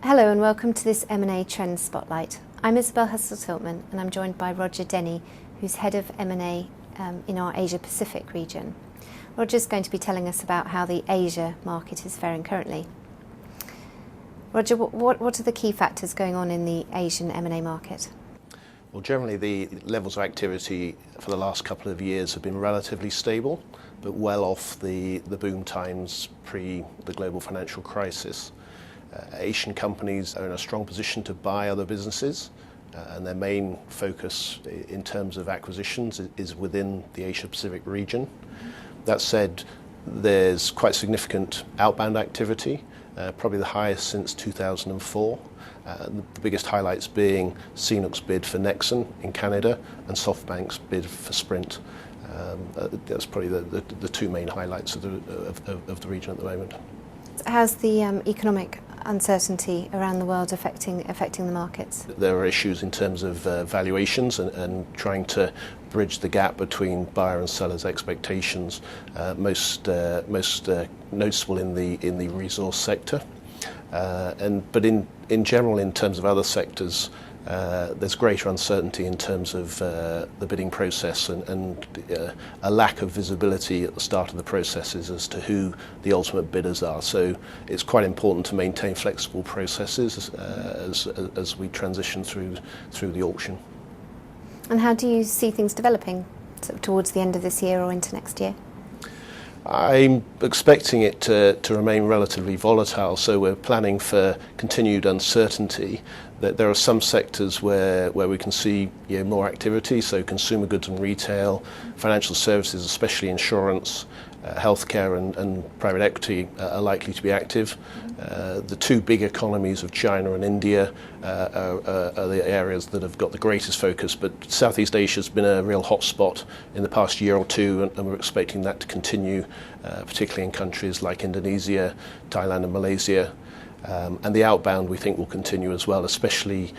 Hello and welcome to this M&A Trends Spotlight. I'm Isabel Hustle-Tiltman and I'm joined by Roger Denny, who's Head of M&A in our Asia Pacific region. Roger's going to be telling us about how the Asia market is faring currently. Roger, what are the key factors going on in the Asian M&A market? Well, generally the levels of activity for the last couple of years have been relatively stable, but well off the boom times pre the global financial crisis. Asian companies are in a strong position to buy other businesses, and their main focus in terms of acquisitions is within the Asia Pacific region. That said, there's quite significant outbound activity, probably the highest since 2004. The biggest highlights being CNOOC's bid for Nexon in Canada and SoftBank's bid for Sprint. That's probably the two main highlights of the region at the moment. How's the economic uncertainty around the world affecting the markets? There are issues in terms of valuations and trying to bridge the gap between buyer and seller's expectations, most noticeable in the resource sector. But in general, in terms of other sectors, there's greater uncertainty in terms of the bidding process and a lack of visibility at the start of the processes as to who the ultimate bidders are. So it's quite important to maintain flexible processes as we transition through the auction. And how do you see things developing towards the end of this year or into next year? I'm expecting it to remain relatively volatile, so we're planning for continued uncertainty. That there are some sectors where we can see more activity, so consumer goods and retail, financial services, especially insurance, healthcare and private equity are likely to be active. The two big economies of China and India are the areas that have got the greatest focus, but Southeast Asia has been a real hotspot in the past year or two, and we're expecting that to continue, particularly in countries like Indonesia, Thailand and Malaysia. And the outbound we think will continue as well, especially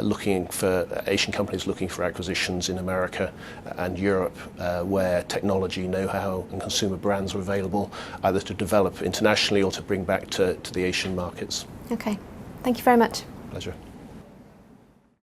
looking for Asian companies looking for acquisitions in America and Europe, where technology, know-how and consumer brands are available either to develop internationally or to bring back to the Asian markets. Okay, thank you very much. Pleasure.